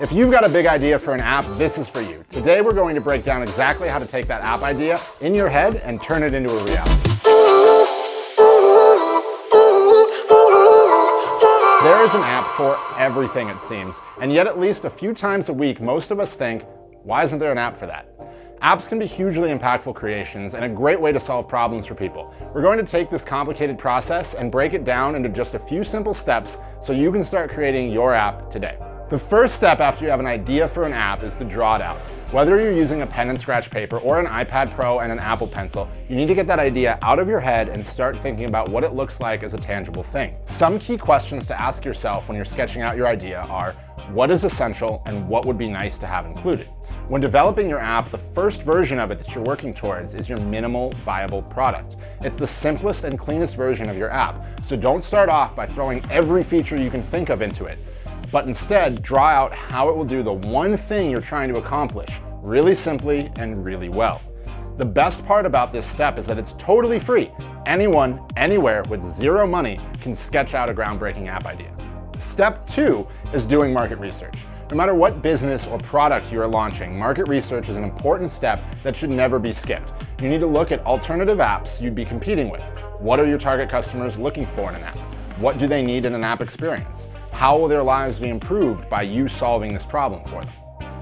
If you've got a big idea for an app, this is for you. Today we're going to break down exactly how to take that app idea in your head and turn it into a reality. There is an app for everything, it seems, and yet at least a few times a week most of us think, why isn't there an app for that? Apps can be hugely impactful creations and a great way to solve problems for people. We're going to take this complicated process and break it down into just a few simple steps so you can start creating your app today. The first step after you have an idea for an app is to draw it out. Whether you're using a pen and scratch paper or an iPad Pro and an Apple Pencil, you need to get that idea out of your head and start thinking about what it looks like as a tangible thing. Some key questions to ask yourself when you're sketching out your idea are, what is essential and what would be nice to have included? When developing your app, the first version of it that you're working towards is your minimal viable product. It's the simplest and cleanest version of your app, so don't start off by throwing every feature you can think of into it, but instead draw out how it will do the one thing you're trying to accomplish, really simply and really well. The best part about this step is that it's totally free. Anyone, anywhere with zero money can sketch out a groundbreaking app idea. Step 2 is doing market research. No matter what business or product you are launching, market research is an important step that should never be skipped. You need to look at alternative apps you'd be competing with. What are your target customers looking for in an app? What do they need in an app experience? How will their lives be improved by you solving this problem for them?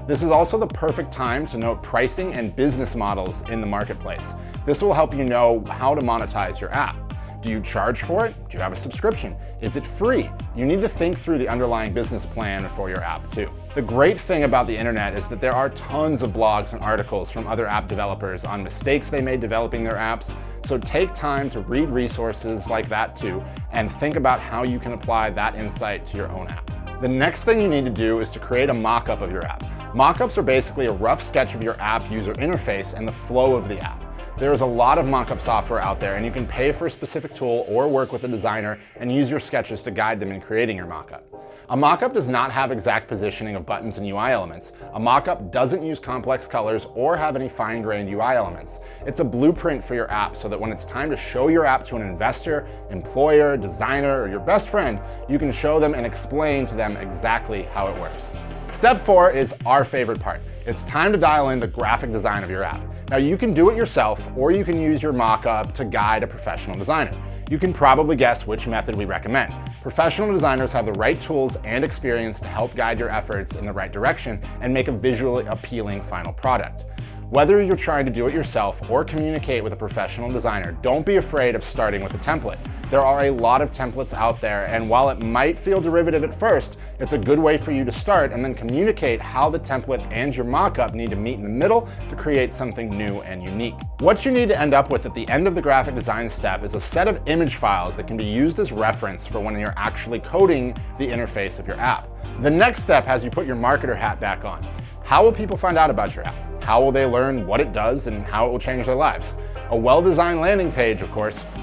This is also the perfect time to note pricing and business models in the marketplace. This will help you know how to monetize your app. Do you charge for it? Do you have a subscription? Is it free? You need to think through the underlying business plan for your app too. The great thing about the internet is that there are tons of blogs and articles from other app developers on mistakes they made developing their apps, so take time to read resources like that too, and think about how you can apply that insight to your own app. The next thing you need to do is to create a mock-up of your app. Mock-ups are basically a rough sketch of your app user interface and the flow of the app. There is a lot of mock-up software out there, and you can pay for a specific tool or work with a designer and use your sketches to guide them in creating your mock-up. A mock-up does not have exact positioning of buttons and UI elements. A mock-up doesn't use complex colors or have any fine-grained UI elements. It's a blueprint for your app so that when it's time to show your app to an investor, employer, designer, or your best friend, you can show them and explain to them exactly how it works. Step 4 is our favorite part. It's time to dial in the graphic design of your app. Now you can do it yourself, or you can use your mock-up to guide a professional designer. You can probably guess which method we recommend. Professional designers have the right tools and experience to help guide your efforts in the right direction and make a visually appealing final product. Whether you're trying to do it yourself or communicate with a professional designer, don't be afraid of starting with a template. There are a lot of templates out there, and while it might feel derivative at first, it's a good way for you to start and then communicate how the template and your mock-up need to meet in the middle to create something new and unique. What you need to end up with at the end of the graphic design step is a set of image files that can be used as reference for when you're actually coding the interface of your app. The next step has you put your marketer hat back on. How will people find out about your app? How will they learn what it does and how it will change their lives? A well-designed landing page, of course.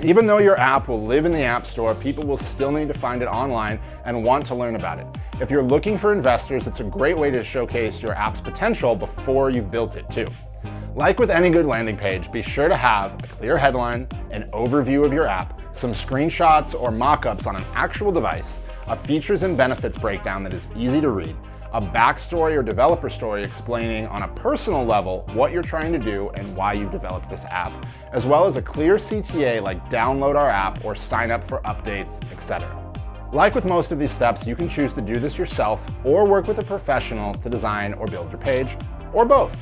Even though your app will live in the App Store, people will still need to find it online and want to learn about it. If you're looking for investors, it's a great way to showcase your app's potential before you've built it too. Like with any good landing page, be sure to have a clear headline, an overview of your app, some screenshots or mock-ups on an actual device, a features and benefits breakdown that is easy to read, a backstory or developer story explaining on a personal level what you're trying to do and why you've developed this app, as well as a clear CTA like download our app or sign up for updates, etc. Like with most of these steps, you can choose to do this yourself or work with a professional to design or build your page, or both.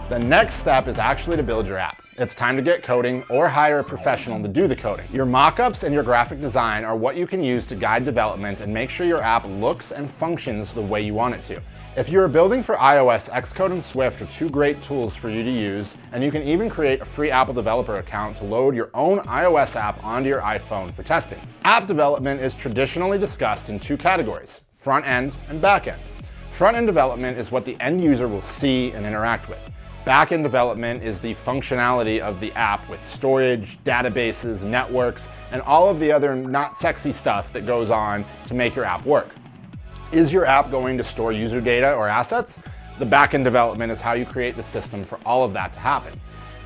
The next step is actually to build your app. It's time to get coding or hire a professional to do the coding. Your mock-ups and your graphic design are what you can use to guide development and make sure your app looks and functions the way you want it to. If you are building for iOS, Xcode and Swift are two great tools for you to use, and you can even create a free Apple developer account to load your own iOS app onto your iPhone for testing. App development is traditionally discussed in two categories, front-end and back-end. Front-end development is what the end user will see and interact with. Back-end development is the functionality of the app with storage, databases, networks, and all of the other not sexy stuff that goes on to make your app work. Is your app going to store user data or assets? The back-end development is how you create the system for all of that to happen.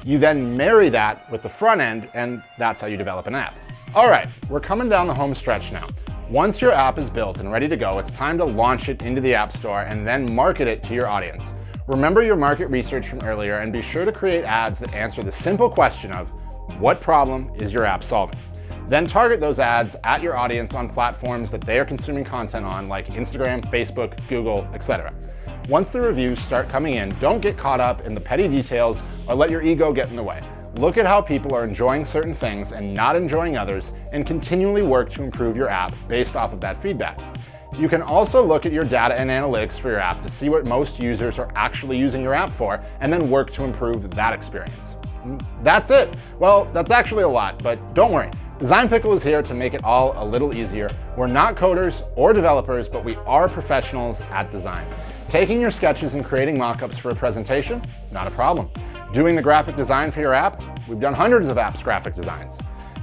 You then marry that with the front end, and that's how you develop an app. All right, we're coming down the home stretch now. Once your app is built and ready to go, it's time to launch it into the App Store and then market it to your audience. Remember your market research from earlier and be sure to create ads that answer the simple question of, what problem is your app solving? Then target those ads at your audience on platforms that they are consuming content on, like Instagram, Facebook, Google, etc. Once the reviews start coming in, don't get caught up in the petty details or let your ego get in the way. Look at how people are enjoying certain things and not enjoying others, and continually work to improve your app based off of that feedback. You can also look at your data and analytics for your app to see what most users are actually using your app for, and then work to improve that experience. That's it. Well, that's actually a lot, but don't worry. Design Pickle is here to make it all a little easier. We're not coders or developers, but we are professionals at design. Taking your sketches and creating mockups for a presentation? Not a problem. Doing the graphic design for your app? We've done hundreds of apps graphic designs.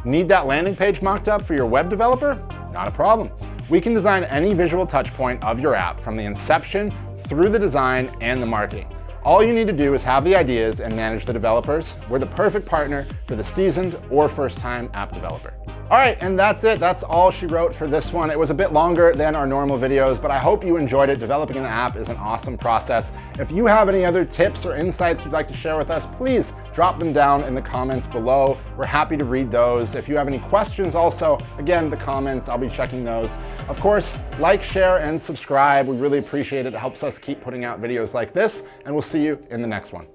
Need that landing page mocked up for your web developer? Not a problem. We can design any visual touch point of your app from the inception through the design and the marketing. All you need to do is have the ideas and manage the developers. We're the perfect partner for the seasoned or first-time app developer. All right, and that's it. That's all she wrote for this one. It was a bit longer than our normal videos, but I hope you enjoyed it. Developing an app is an awesome process. If you have any other tips or insights you'd like to share with us, please drop them down in the comments below. We're happy to read those. If you have any questions also, again, the comments, I'll be checking those. Of course, like, share, and subscribe. We really appreciate it. It helps us keep putting out videos like this, and we'll see you in the next one.